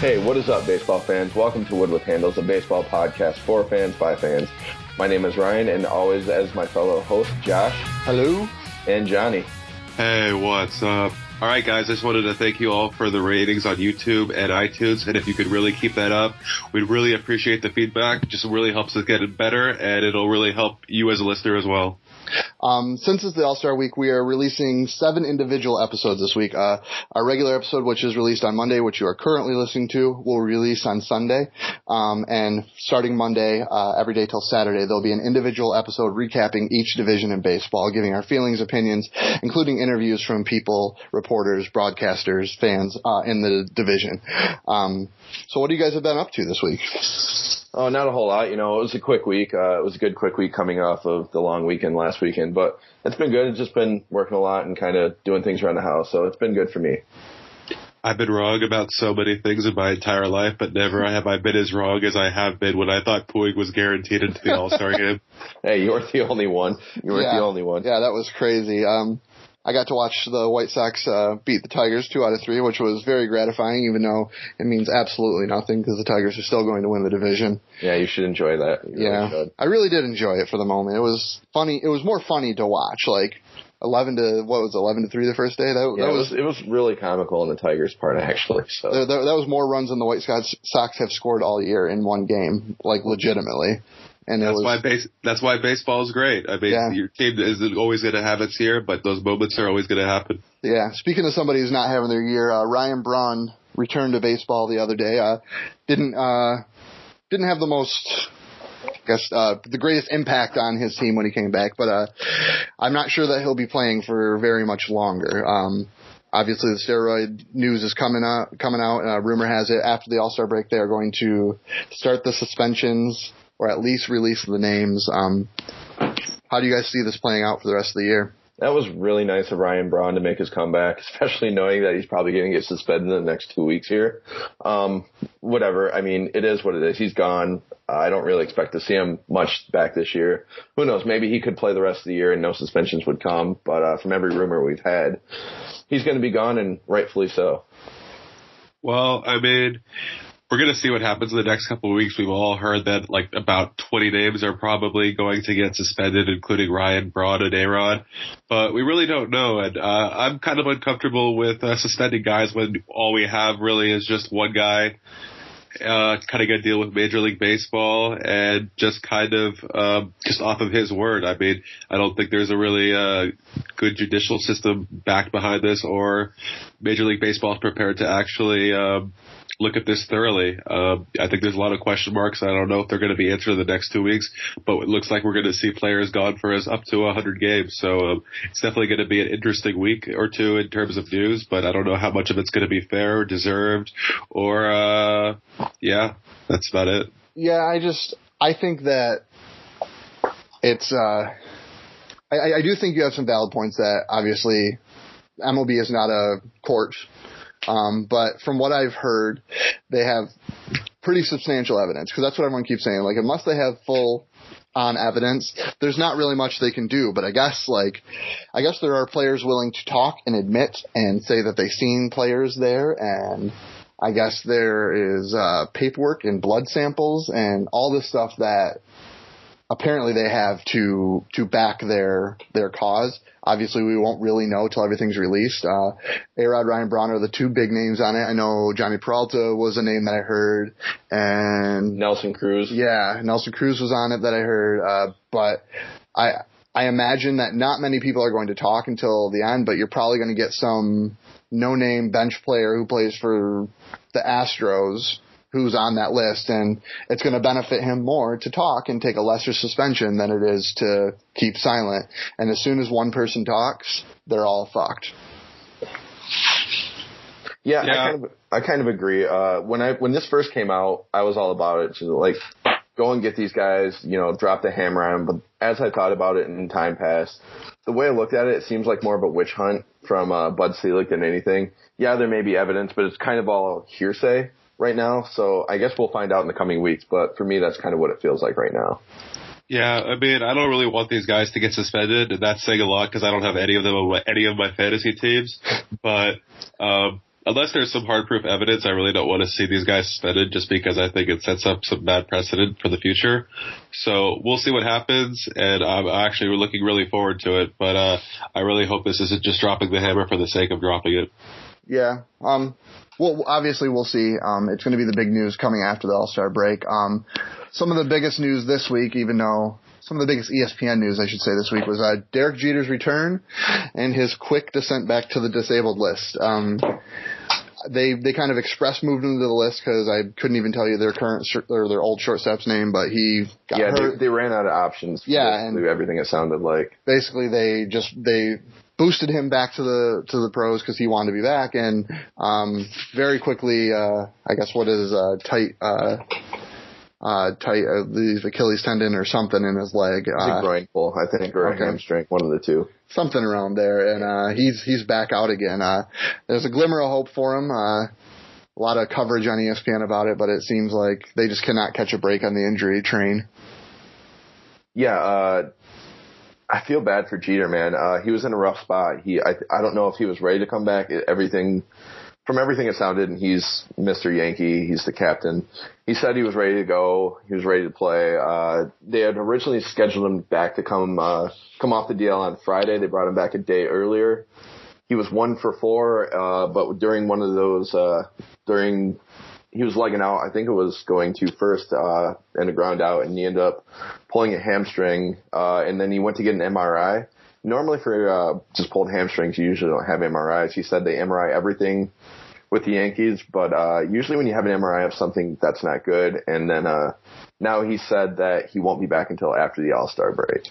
Hey, what is up, baseball fans? Welcome to Wood with Handles, a baseball podcast for fans by fans. My name is Ryan, and always as my fellow host, Josh. Hello. And Johnny. Hey, what's up? All right, guys, I just wanted to thank you all for the ratings on YouTube and iTunes, and if you could really keep that up, we'd really appreciate the feedback. It just really helps us get it better, and it'll really help you as a listener as well. Since it's the All-Star Week, we are releasing 7 individual episodes this week. Our regular episode, which is released on Monday, which you are currently listening to, will release on Sunday. And starting Monday, every day till Saturday, there'll be an individual episode recapping each division in baseball, giving our feelings, opinions, including interviews from people, reporters, broadcasters, fans in the division. So what do you guys have been up to this week? Oh, not a whole lot. You know, it was a quick week. It was a good quick week coming off of the long weekend last weekend, but it's been good. It's just been working a lot and kind of doing things around the house, so it's been good for me. I've been wrong about so many things in my entire life, but never have I been as wrong as I have been when I thought Puig was guaranteed into the All-Star game. Hey, you weren't the only one. You weren't the only one. Yeah, that was crazy. I got to watch the White Sox beat the Tigers 2 out of 3, which was very gratifying, even though it means absolutely nothing because the Tigers are still going to win the division. Yeah, you should enjoy that. I really did enjoy it for the moment. It was funny. It was more funny to watch. Like 11 to 3 the first day. It was really comical on the Tigers' part, actually. So that was more runs than the White Sox have scored all year in one game, like legitimately. And that's why baseball is great. I mean, Your team isn't always going to have its year, but those moments are always going to happen. Yeah. Speaking of somebody who's not having their year, Ryan Braun returned to baseball the other day. Didn't have the most, the greatest impact on his team when he came back, but I'm not sure that he'll be playing for very much longer. Obviously, the steroid news is coming out. Rumor has it after the All-Star break they are going to start the suspensions, or at least release the names. How do you guys see this playing out for the rest of the year? That was really nice of Ryan Braun to make his comeback, especially knowing that he's probably going to get suspended in the next 2 weeks here. Whatever. I mean, it is what it is. He's gone. I don't really expect to see him much back this year. Who knows? Maybe he could play the rest of the year and no suspensions would come. But from every rumor we've had, he's going to be gone, and rightfully so. Well, I mean, we're going to see what happens in the next couple of weeks. We've all heard that like about 20 names are probably going to get suspended, including Ryan, Braun, and A-Rod. But we really don't know. And I'm kind of uncomfortable with suspending guys when all we have really is just one guy cutting a deal with Major League Baseball and just kind of just off of his word. I mean, I don't think there's a really good judicial system backed behind this, or Major League Baseball is prepared to actually look at this thoroughly. I think there's a lot of question marks. I don't know if they're going to be answered in the next 2 weeks, but it looks like we're going to see players gone for us up to 100 games. So it's definitely going to be an interesting week or two in terms of news, but I don't know how much of it's going to be fair or deserved or, that's about it. Yeah, I think that it's, I do think you have some valid points that obviously MLB is not a court. But from what I've heard, they have pretty substantial evidence, because that's what everyone keeps saying. Like, unless they have full on evidence, there's not really much they can do. But I guess there are players willing to talk and admit and say that they've seen players there, and I guess there is paperwork and blood samples and all this stuff that apparently they have to back their cause. Obviously, we won't really know till everything's released. A-Rod, Ryan Braun are the two big names on it. I know Johnny Peralta was a name that I heard, and Nelson Cruz. Yeah, Nelson Cruz was on it that I heard. But I imagine that not many people are going to talk until the end. But you're probably going to get some no-name bench player who plays for the Astros who's on that list, and it's going to benefit him more to talk and take a lesser suspension than it is to keep silent. And as soon as one person talks, they're all fucked. Yeah. I kind of agree. When this first came out, I was all about it. So, like, go and get these guys, drop the hammer on them. But as I thought about it in time past, the way I looked at it, it seems like more of a witch hunt from Bud Selig than anything. Yeah, there may be evidence, but it's kind of all hearsay right now, so I guess we'll find out in the coming weeks, but for me, that's kind of what it feels like right now. Yeah, I mean, I don't really want these guys to get suspended, and that's saying a lot because I don't have any of them on any of my fantasy teams, but unless there's some hard proof evidence, I really don't want to see these guys suspended just because I think it sets up some bad precedent for the future. So we'll see what happens, and I'm actually looking really forward to it. But I really hope this isn't just dropping the hammer for the sake of dropping it. Yeah. Well, obviously we'll see. It's going to be the big news coming after the All-Star break. Some of the biggest news this week, even though some of the biggest ESPN news, I should say, this week was Derek Jeter's return and his quick descent back to the disabled list. They kind of express moved him to the list because I couldn't even tell you their current or their old shortstop's name, but he got hurt. They ran out of options. Yeah, and everything it sounded like. Basically, they boosted him back to the pros because he wanted to be back, and very quickly, I guess what is tight the Achilles tendon or something in his leg. It's a groin pull, I think, or a hamstring, one of the two. Something around there, and he's back out again. There's a glimmer of hope for him. A lot of coverage on ESPN about it, but it seems like they just cannot catch a break on the injury train. Yeah, I feel bad for Jeter, man. He was in a rough spot. I don't know if he was ready to come back. From everything it sounded, and he's Mr. Yankee. He's the captain. He said he was ready to go. He was ready to play. They had originally scheduled him back to come off the DL on Friday. They brought him back a day earlier. He was 1 for 4, but during one of those, he was legging out. I think it was going to first and a ground out, and he ended up pulling a hamstring, and then he went to get an MRI. Normally for just pulled hamstrings, you usually don't have MRIs. He said they MRI everything with the Yankees, but usually when you have an MRI of something, that's not good. And then now he said that he won't be back until after the All-Star break.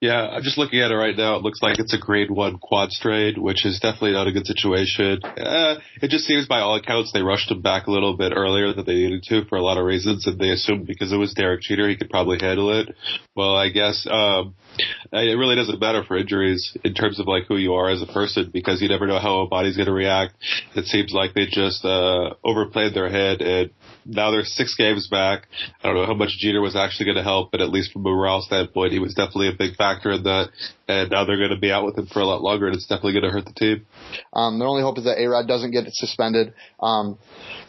Yeah, I'm just looking at it right now. It looks like it's a grade 1 quad strain, which is definitely not a good situation. It just seems by all accounts they rushed him back a little bit earlier than they needed to for a lot of reasons, and they assumed because it was Derek Jeter he could probably handle it. Well, I guess it really doesn't matter for injuries in terms of like who you are as a person, because you never know how a body's going to react. It seems like they just overplayed their head, and now they're 6 games back. I don't know how much Jeter was actually going to help, but at least from a morale standpoint, he was definitely a big factor in that. And now they're going to be out with him for a lot longer, and it's definitely going to hurt the team. Their only hope is that A-Rod doesn't get suspended.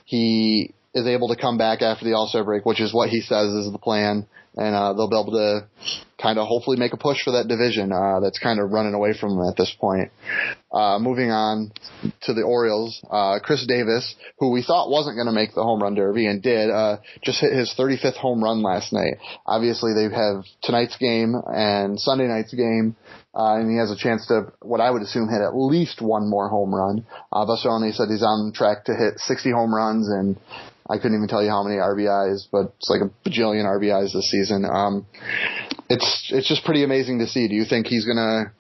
He is able to come back after the All-Star break, which is what he says is the plan. And they'll be able to kind of hopefully make a push for that division that's kind of running away from them at this point. Moving on to the Orioles, Chris Davis, who we thought wasn't going to make the home run derby and did, just hit his 35th home run last night. Obviously, they have tonight's game and Sunday night's game, and he has a chance to, what I would assume, hit at least one more home run. Vasoni said he's on track to hit 60 home runs, and I couldn't even tell you how many RBIs, but it's like a bajillion RBIs this season. It's just pretty amazing to see. Do you think he's gonna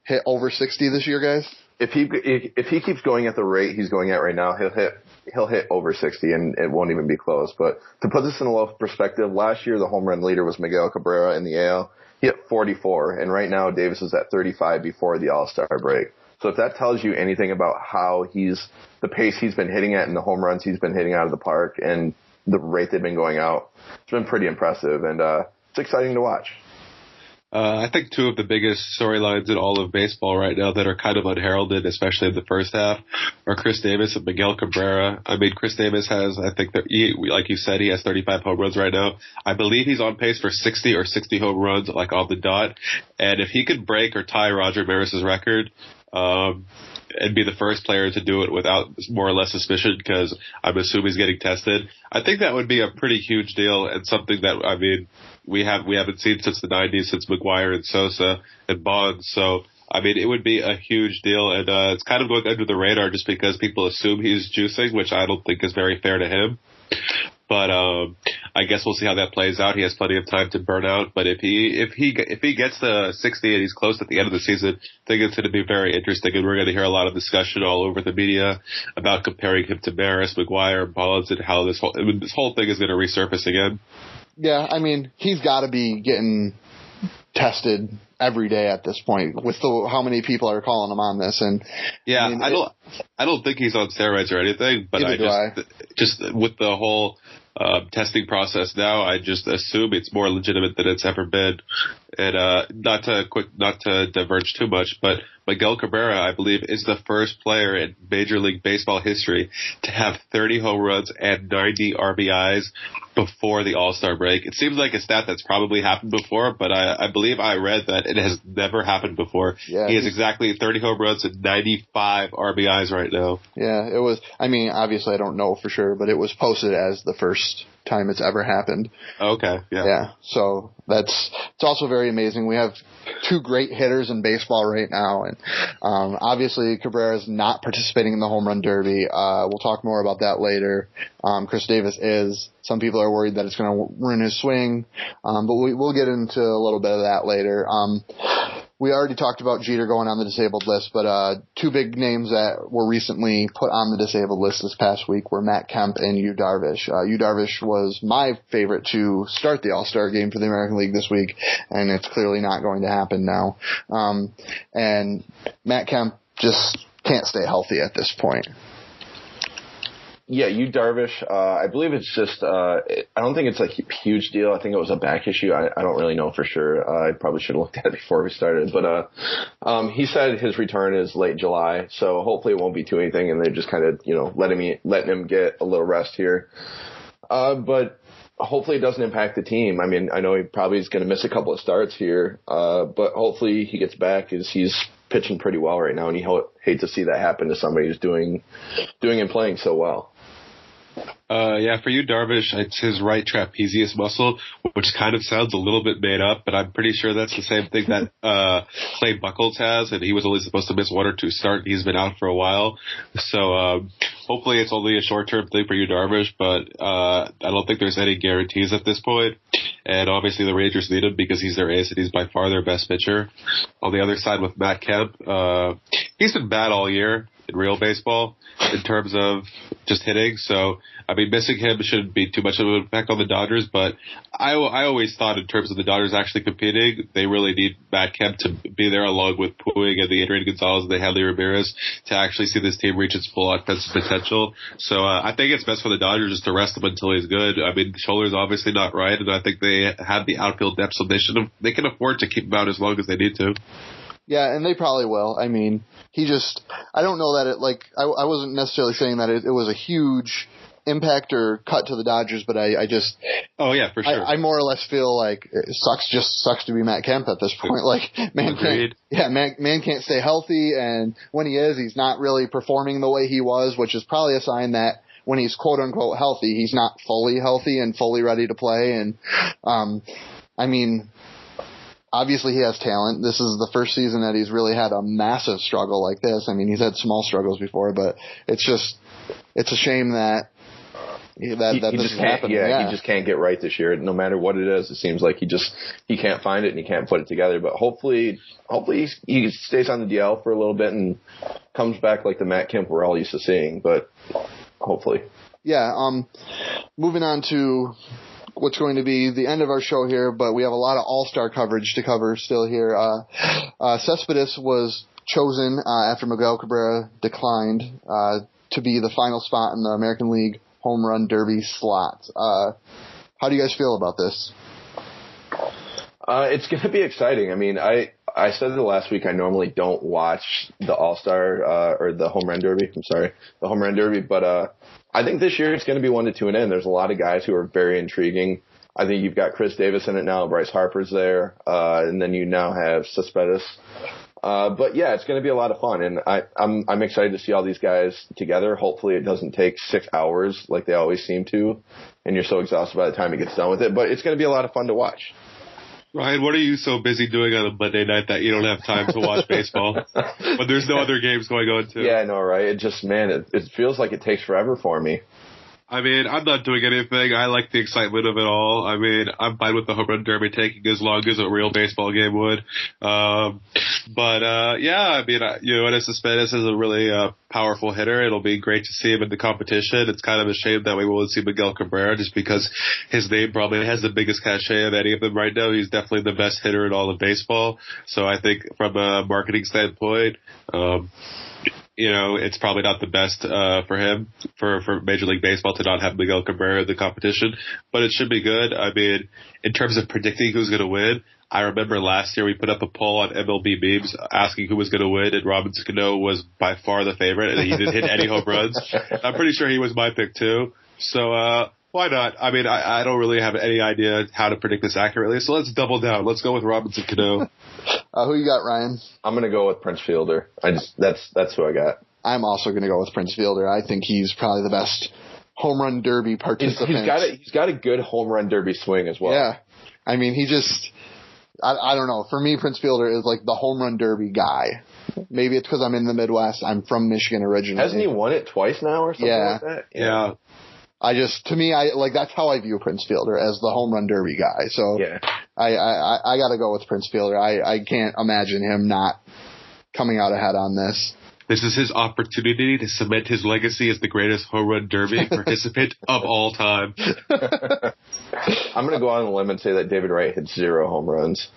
hit over 60 this year, guys? If he keeps going at the rate he's going at right now, he'll hit over 60, and it won't even be close. But to put this in a little perspective, last year the home run leader was Miguel Cabrera in the AL. He hit 44, and right now Davis is at 35 before the All-Star break. So if that tells you anything about how the pace he's been hitting at and the home runs he's been hitting out of the park and the rate they've been going out, it's been pretty impressive, and it's exciting to watch. I think 2 of the biggest storylines in all of baseball right now that are kind of unheralded, especially in the first half, are Chris Davis and Miguel Cabrera. I mean, Chris Davis has, I think, like you said, he has 35 home runs right now. I believe he's on pace for 60 or 60 home runs, like on the dot. And if he could break or tie Roger Maris's record, and be the first player to do it without more or less suspicion, because I'm assuming he's getting tested, I think that would be a pretty huge deal, and something that, I mean, we haven't seen since the 90s, since McGuire and Sosa and Bonds. So, I mean, it would be a huge deal, and it's kind of going under the radar just because people assume he's juicing, which I don't think is very fair to him. But I guess we'll see how that plays out. He has plenty of time to burn out. But if he gets to 60 and he's close at the end of the season, I think it's going to be very interesting. And we're going to hear a lot of discussion all over the media about comparing him to Maris, McGuire, Bonds, and how this whole thing is going to resurface again. Yeah, I mean, he's got to be getting tested every day at this point with how many people are calling him on this. And yeah, I mean, I don't think he's on steroids or anything, but just with the whole testing process now, I just assume it's more legitimate than it's ever been. And not to diverge too much, but Miguel Cabrera, I believe, is the first player in Major League Baseball history to have 30 home runs and 90 RBIs before the All-Star break. It seems like a stat that's probably happened before, but I believe I read that it has never happened before. Yeah, he has exactly 30 home runs and 95 RBIs right now. Yeah, it was, I mean, obviously I don't know for sure, but it was posted as the first time it's ever happened. Okay, yeah. Yeah, so it's also very amazing. We have two great hitters in baseball right now, and obviously Cabrera is not participating in the home run derby. We'll talk more about that later. Chris Davis is. Some people are worried that it's going to ruin his swing, but we'll get into a little bit of that later. We already talked about Jeter going on the disabled list, but two big names that were recently put on the disabled list this past week were Matt Kemp and Yu Darvish. Yu Darvish was my favorite to start the All-Star game for the American League this week, and it's clearly not going to happen now. And Matt Kemp just can't stay healthy at this point. Yeah, Yu Darvish, I believe it's just, I don't think it's a huge deal. I think it was a back issue. I don't really know for sure. I probably should have looked at it before we started. But he said his return is late July, so hopefully it won't be too anything, and they're just kind of, letting him get a little rest here. But hopefully it doesn't impact the team. I mean, I know he probably is going to miss a couple of starts here, but hopefully he gets back as he's pitching pretty well right now, and you hate to see that happen to somebody who's doing and playing so well. Yeah, for Yu Darvish, it's his right trapezius muscle, which kind of sounds a little bit made up, but I'm pretty sure that's the same thing that Clay Buchholz has, and he was only supposed to miss 1 or 2 starts. He's been out for a while. So hopefully it's only a short-term thing for Yu Darvish, but I don't think there's any guarantees at this point. And obviously the Rangers need him because he's their ace and he's by far their best pitcher. On the other side with Matt Kemp, he's been bad all year in real baseball in terms of just hitting. So, I mean, missing him shouldn't be too much of an effect on the Dodgers, but I always thought in terms of the Dodgers actually competing, they really need Matt Kemp to be there along with Puig and the Adrian Gonzalez and the Hanley Ramirez to actually see this team reach its full offensive potential. So I think it's best for the Dodgers just to rest him until he's good. I mean, the shoulder's obviously not right, and I think they have the outfield depth, so they can afford to keep him out as long as they need to. Yeah, and they probably will. I mean, I don't know that I wasn't necessarily saying that it was a huge impact or cut to the Dodgers, but I just... Oh, yeah, for sure. I more or less feel like it sucks to be Matt Kemp at this point. Like, man can't stay healthy, and when he is, he's not really performing the way he was, which is probably a sign that when he's quote-unquote healthy, he's not fully healthy and fully ready to play. And, I mean... Obviously, he has talent. This is the first season that he's really had a massive struggle like this. I mean, he's had small struggles before, but it's a shame that this is happening. He just can't get right this year. No matter what it is, it seems like he can't find it and he can't put it together. But hopefully he stays on the DL for a little bit and comes back like the Matt Kemp we're all used to seeing. But hopefully. Yeah. Moving on to what's going to be the end of our show here, but we have a lot of all-star coverage to cover still here. Cespidis was chosen after Miguel Cabrera declined to be the final spot in the American League Home Run Derby slot. How do you guys feel about this? It's going to be exciting. I mean, I said it last week, I normally don't watch the All-Star or the Home Run Derby. The Home Run Derby, but I think this year it's going to be one to tune in. There's a lot of guys who are very intriguing. I think you've got Chris Davis in it now. Bryce Harper's there. And then you now have Cespidis. But yeah, it's going to be a lot of fun. And I'm excited to see all these guys together. Hopefully it doesn't take 6 hours like they always seem to. And you're so exhausted by the time it gets done with it. But it's going to be a lot of fun to watch. Ryan, what are you so busy doing on a Monday night that you don't have time to watch baseball? But there's no other games going on, too. Yeah, I know, right? It just, it feels like it takes forever for me. I mean, I'm not doing anything. I like the excitement of it all. I mean, I'm fine with the home run derby taking as long as a real baseball game would. Yeah, I mean, Cespidis is a really powerful hitter. It'll be great to see him in the competition. It's kind of a shame that we won't see Miguel Cabrera just because his name probably has the biggest cachet of any of them right now. He's definitely the best hitter in all of baseball. So I think from a marketing standpoint, it's probably not the best for him, for Major League Baseball to not have Miguel Cabrera in the competition, but it should be good. I mean, in terms of predicting who's going to win, I remember last year we put up a poll on MLB Memes asking who was going to win, and Robinson Cano was by far the favorite, and he didn't hit any home runs. I'm pretty sure he was my pick too. So why not? I mean, I don't really have any idea how to predict this accurately, so let's double down. Let's go with Robinson Cano. Who you got, Ryan? I'm going to go with Prince Fielder. That's who I got. I'm also going to go with Prince Fielder. I think he's probably the best home run derby participant. He's got a good home run derby swing as well. Yeah. I mean, he just, I don't know. For me, Prince Fielder is like the home run derby guy. Maybe it's because I'm in the Midwest. I'm from Michigan originally. Hasn't he won it twice now or something like that? Yeah. That's how I view Prince Fielder, as the home run derby guy. So yeah. I got to go with Prince Fielder. I can't imagine him not coming out ahead on this. This is his opportunity to cement his legacy as the greatest home run derby participant of all time. I'm going to go out on a limb and say that David Wright hit 0 home runs.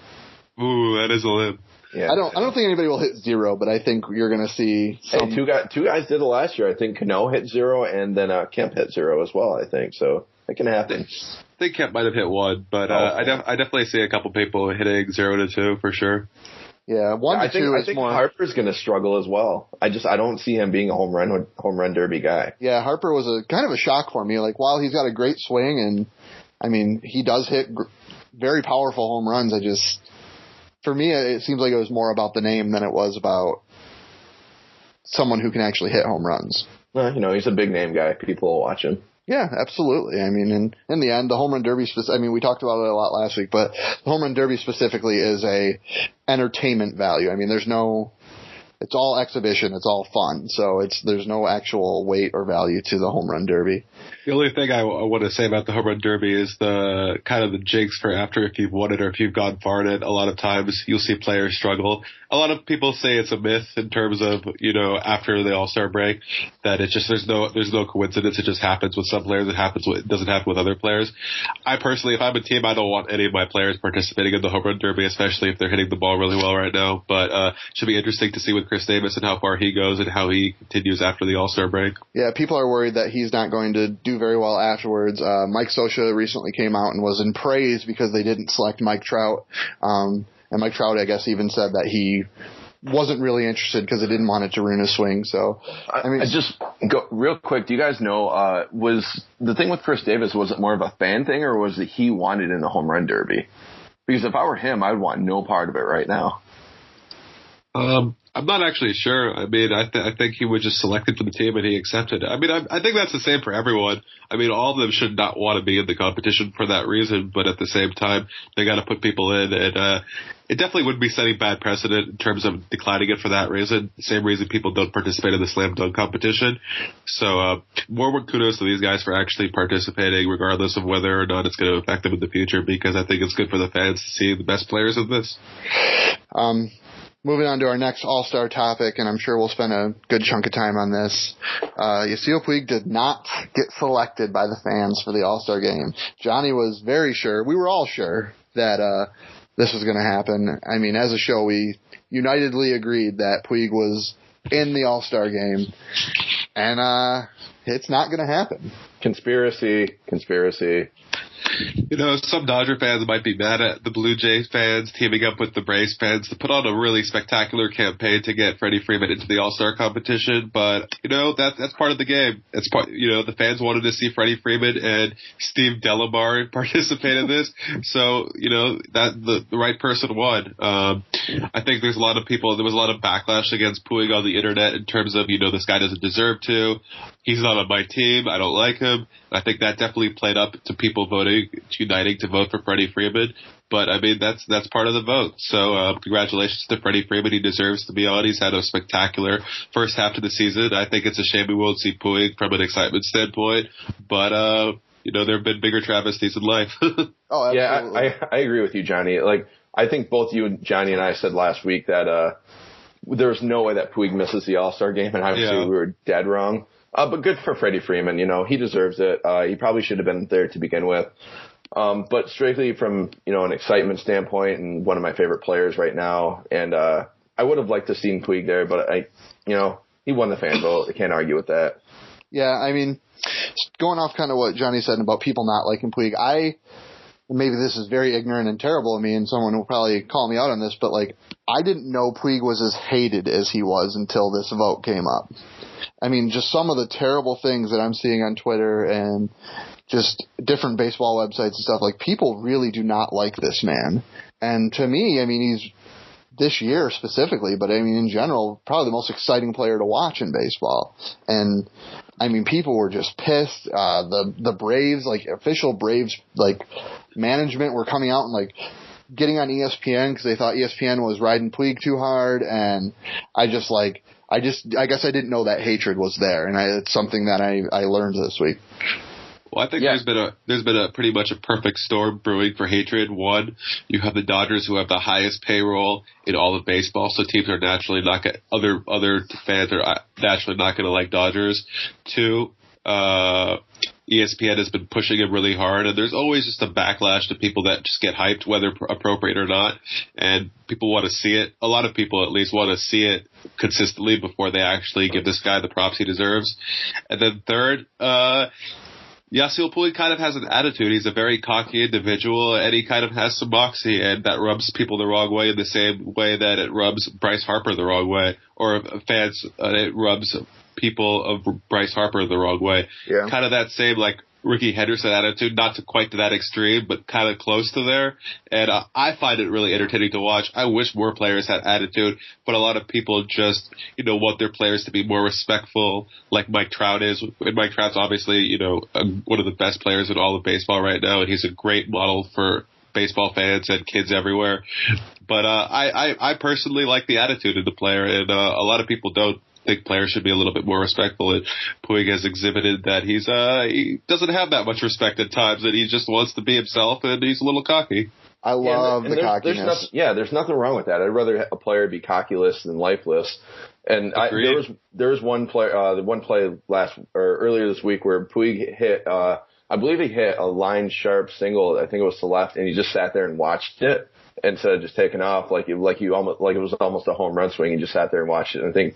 Ooh, that is a limb. Yeah. I don't think anybody will hit 0, but I think you're going to see some. Hey, two guys did it last year. I think Cano hit 0, and then Kemp hit 0 as well, I think. So it can happen. I think Kemp might have hit 1, but I definitely see a couple people hitting 0 to 2 for sure. Yeah, 1 to 2 I think more. Harper's going to struggle as well. I don't see him being a home run derby guy. Yeah, Harper was a kind of a shock for me. Like, while he's got a great swing, and I mean, he does hit very powerful home runs. For me, it seems like it was more about the name than it was about someone who can actually hit home runs. Well, he's a big name guy. People will watch him. Yeah, absolutely. I mean, in the end, the home run derby, we talked about it a lot last week, but the home run derby specifically is a entertainment value. I mean, it's all exhibition, it's all fun, so there's no actual weight or value to the home run derby. The only thing I want to say about the home run derby is the kind of the jinx for after if you've won it or if you've gone far in it. A lot of times you'll see players struggle. A lot of people say it's a myth in terms of, after the All-Star break, that it's just there's no coincidence. It just happens with some players. It doesn't happen with other players. I personally, if I'm a team, I don't want any of my players participating in the home run derby, especially if they're hitting the ball really well right now. But it should be interesting to see with Chris Davis and how far he goes and how he continues after the All-Star break. Yeah, people are worried that he's not going to do very well afterwards. Mike Scioscia recently came out and was in praise because they didn't select Mike Trout. And Mike Trout, I guess, even said that he wasn't really interested because he didn't want it to ruin his swing. So, I just go real quick. Do you guys know, was the thing with Chris Davis, was it more of a fan thing or was it he wanted in the home run derby? Because if I were him, I'd want no part of it right now. I'm not actually sure. I mean, I think he was just selected for the team and he accepted it. I mean, I think that's the same for everyone. I mean, all of them should not want to be in the competition for that reason, but at the same time, they got to put people in. And it definitely would be setting bad precedent in terms of declining it for that reason. The same reason people don't participate in the slam dunk competition. So more kudos to these guys for actually participating, regardless of whether or not it's going to affect them in the future, because I think it's good for the fans to see the best players in this. Moving on to our next All-Star topic, and I'm sure we'll spend a good chunk of time on this. Yasiel Puig did not get selected by the fans for the All-Star game. Johnny was very sure, we were all sure, that this was going to happen. I mean, as a show, we unitedly agreed that Puig was in the All-Star game, and it's not going to happen. Conspiracy. Some Dodger fans might be mad at the Blue Jays fans teaming up with the Braves fans to put on a really spectacular campaign to get Freddie Freeman into the All-Star competition. But, that's part of the game. It's part, the fans wanted to see Freddie Freeman and Steve Delamar participate in this. So, that the right person won. I think there was a lot of backlash against Puig on the internet in terms of, this guy doesn't deserve to. He's not on my team. I don't like him. I think that definitely played up to people uniting to vote for Freddie Freeman. But, I mean, that's part of the vote. So, congratulations to Freddie Freeman. He deserves to be on. He's had a spectacular first half of the season. I think it's a shame we won't see Puig from an excitement standpoint. But, there have been bigger travesties in life. Oh, absolutely. Yeah, I agree with you, Johnny. Like, I think both you and Johnny and I said last week that there's no way that Puig misses the All-Star game, and obviously we were dead wrong. But good for Freddie Freeman. He deserves it. He probably should have been there to begin with. But strictly from, an excitement standpoint and one of my favorite players right now. And I would have liked to seen Puig there, but he won the fan vote. I can't argue with that. Yeah, I mean, going off kind of what Johnny said about people not liking Puig, maybe this is very ignorant and terrible of me, and someone will probably call me out on this, but like, I didn't know Puig was as hated as he was until this vote came up. I mean, just some of the terrible things that I'm seeing on Twitter and just different baseball websites and stuff, like, people really do not like this man. And to me, I mean, he's, this year specifically, but I mean, in general, probably the most exciting player to watch in baseball. And I mean, people were just pissed. The Braves, like, official Braves, like, management were coming out and, like, getting on ESPN because they thought ESPN was riding Puig too hard. And I guess I didn't know that hatred was there. And it's something that I learned this week. Well, I think there's been a pretty much a perfect storm brewing for hatred. One, you have the Dodgers, who have the highest payroll in all of baseball, so teams are naturally not other fans are naturally not going to like Dodgers. Two, ESPN has been pushing it really hard, and there's always just a backlash to people that just get hyped, whether appropriate or not, and people want to see it. A lot of people, at least, want to see it consistently before they actually give this guy the props he deserves. And then third, Yasiel Puig kind of has an attitude. He's a very cocky individual, and he kind of has some moxie, and that rubs people the wrong way in the same way that it rubs Bryce Harper the wrong way, or fans, it rubs people of Bryce Harper the wrong way. Yeah. Kind of that same, like, Ricky Henderson attitude, not to quite to that extreme, but kind of close to there. And I find it really entertaining to watch. I wish more players had attitude, but a lot of people just, want their players to be more respectful, like Mike Trout is. And Mike Trout's obviously, one of the best players in all of baseball right now, and he's a great model for baseball fans and kids everywhere. But I personally like the attitude of the player, and a lot of people don't think players should be a little bit more respectful. And Puig has exhibited that he doesn't have that much respect at times, and he just wants to be himself, and he's a little cocky. I love the cockiness. There's nothing wrong with that. I'd rather a player be cockuless than lifeless. And there was one play earlier this week where Puig hit. I believe he hit a line sharp single. I think it was to left, and he just sat there and watched it instead of just taking off like it was almost a home run swing. He just sat there and watched it. And I think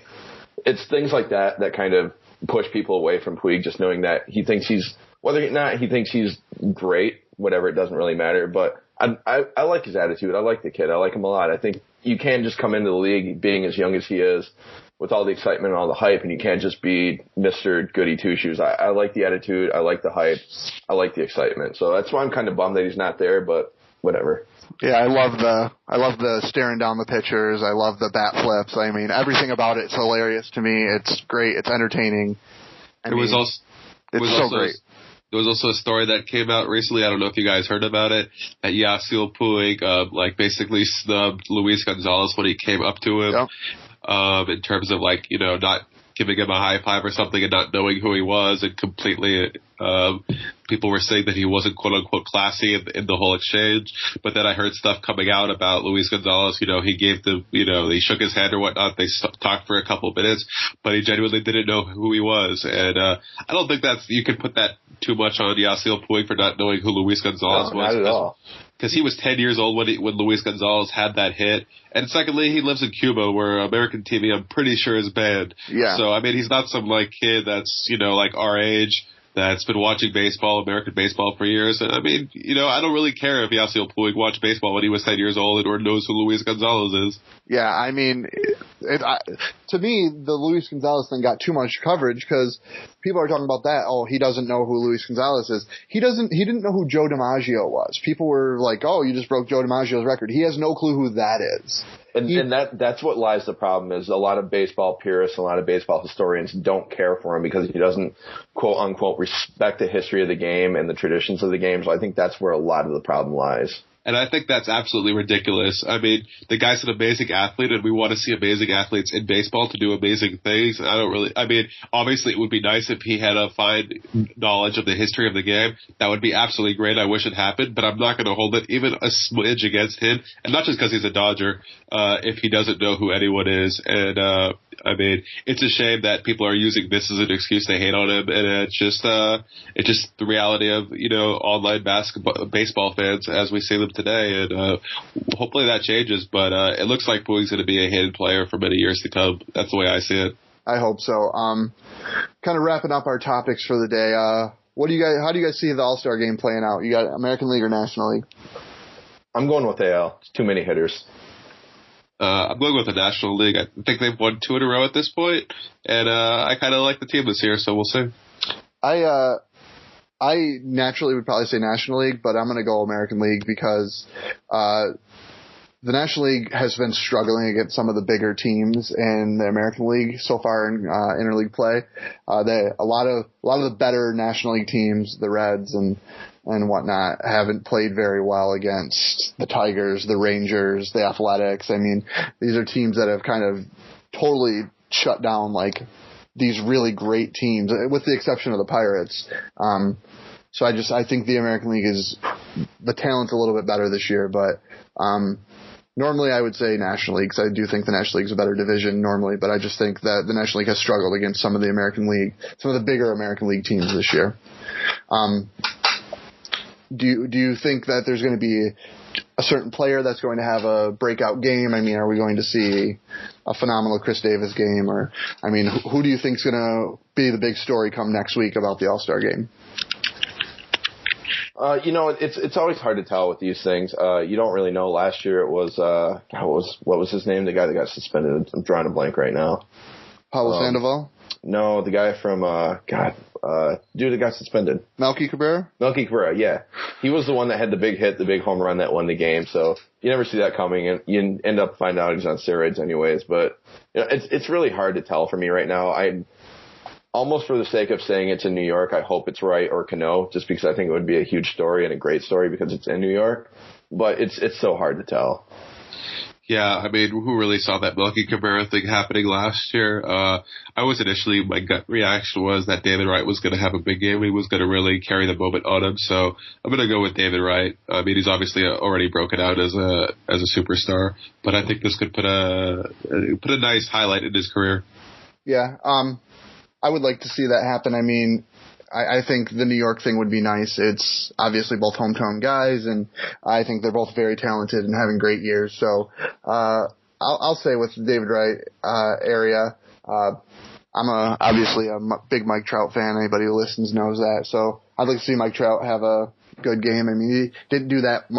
it's things like that kind of push people away from Puig, just knowing that he thinks whether or not he thinks he's great, whatever, it doesn't really matter. But I like his attitude. I like the kid. I like him a lot. I think you can't just come into the league being as young as he is with all the excitement and all the hype, and you can't just be Mr. Goody Two-Shoes. I like the attitude. I like the hype. I like the excitement. So that's why I'm kind of bummed that he's not there, but whatever. Yeah, I love the staring down the pitchers. I love the bat flips. I mean, everything about it's hilarious to me. It's great. It's entertaining. It's so great. There was also a story that came out recently. I don't know if you guys heard about it. That Yasiel Puig, basically snubbed Luis Gonzalez when he came up to him. Yep. In terms of not giving him a high five or something and not knowing who he was, and completely people were saying that he wasn't quote unquote classy in the whole exchange. But then I heard stuff coming out about Luis Gonzalez. He gave he shook his hand or whatnot. They talked for a couple of minutes, but he genuinely didn't know who he was. And I don't think you can put that too much on Yasiel Puig for not knowing who Luis Gonzalez was. Not at all. Because he was 10 years old when Luis Gonzalez had that hit. And secondly, he lives in Cuba, where American TV, I'm pretty sure, is banned. Yeah. So, I mean, he's not some, kid that's, our age that's been watching American baseball for years. And, I mean, I don't really care if Yasiel Puig watched baseball when he was 10 years old or knows who Luis Gonzalez is. Yeah, I mean, to me, the Luis Gonzalez thing got too much coverage because people are talking about that. Oh, he doesn't know who Luis Gonzalez is. He didn't know who Joe DiMaggio was. People were like, oh, you just broke Joe DiMaggio's record. He has no clue who that is. And that's what lies the problem is a lot of baseball purists, a lot of baseball historians don't care for him because he doesn't, quote unquote, respect the history of the game and the traditions of the game. So I think that's where a lot of the problem lies. And I think that's absolutely ridiculous. I mean, the guy's an amazing athlete, and we want to see amazing athletes in baseball to do amazing things. Obviously it would be nice if he had a fine knowledge of the history of the game. That would be absolutely great. I wish it happened, but I'm not going to hold it even a smidge against him. And not just because he's a Dodger, if he doesn't know who anyone is. And, it's a shame that people are using this as an excuse to hate on him. And it's just the reality of, online baseball fans as we see them today, and hopefully that changes, but it looks like Puig's going to be a hidden player for many years to come. That's the way I see it. I hope so. Kind of wrapping up our topics for the day, How do you guys see the All-Star game playing out? You got American League or National League? I'm going with AL. It's too many hitters. I'm going with the National League. I think they've won 2 in a row at this point, and I kind of like the team this year, so we'll see. I naturally would probably say National League, but I'm going to go American League because the National League has been struggling against some of the bigger teams in the American League so far in interleague play. A lot of the better National League teams, the Reds and whatnot, haven't played very well against the Tigers, the Rangers, the Athletics. I mean, these are teams that have kind of totally shut down like these really great teams, with the exception of the Pirates. So I think the American League the talent's a little bit better this year, but normally I would say National League, because I do think the National League is a better division normally, but I just think that the National League has struggled against some of the bigger American League teams this year. Do you think that there's going to be a certain player that's going to have a breakout game? I mean, are we going to see a phenomenal Chris Davis game? Or, I mean, who do you think is going to be the big story come next week about the All-Star game? It's always hard to tell with these things. You don't really know. Last year it was, what was his name? The guy that got suspended. I'm drawing a blank right now. Paulo Sandoval? No, the guy from, dude that got suspended. Melky Cabrera, yeah. He was the one that had the big hit, the big home run that won the game. So you never see that coming, and you end up finding out he's on steroids anyways. But it's really hard to tell for me right now. I almost, for the sake of saying it's in New York, I hope it's Wright or Cano, just because I think it would be a huge story and a great story because it's in New York. But it's so hard to tell. Yeah, I mean, who really saw that Melky Cabrera thing happening last year? My gut reaction was that David Wright was going to have a big game. He was going to really carry the moment on him. So I'm going to go with David Wright. I mean, he's obviously already broken out as a superstar, but I think this could put a nice highlight in his career. Yeah, I would like to see that happen. I mean, I think the New York thing would be nice. It's obviously both hometown guys, and I think they're both very talented and having great years. So I'll say with the David Wright area, I'm obviously a big Mike Trout fan. Anybody who listens knows that. So I'd like to see Mike Trout have a good game. I mean, he didn't do that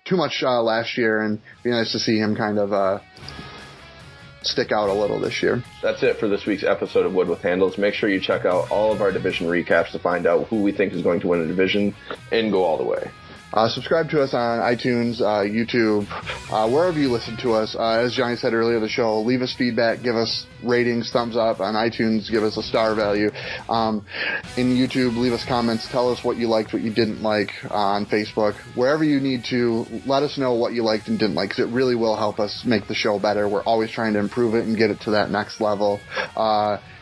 too much last year, and it'd be nice to see him kind of stick out a little this year. That's it for this week's episode of Wood with Handles. Make sure you check out all of our division recaps to find out who we think is going to win a division and go all the way. Subscribe to us on iTunes, YouTube, wherever you listen to us. As Johnny said earlier in the show, leave us feedback, give us ratings, thumbs up. On iTunes, give us a star value. In YouTube, leave us comments. Tell us what you liked, what you didn't like. On Facebook, wherever you need to, let us know what you liked and didn't like, because it really will help us make the show better. We're always trying to improve it and get it to that next level.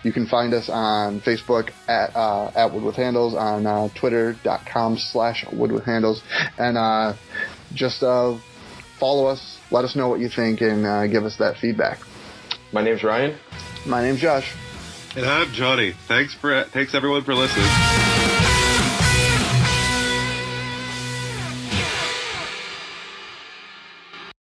You can find us on Facebook at Wood with Handles, on Twitter.com/Wood with Handles, and just follow us. Let us know what you think and give us that feedback. My name's Ryan. My name's Josh. And I'm Johnny. Thanks everyone for listening.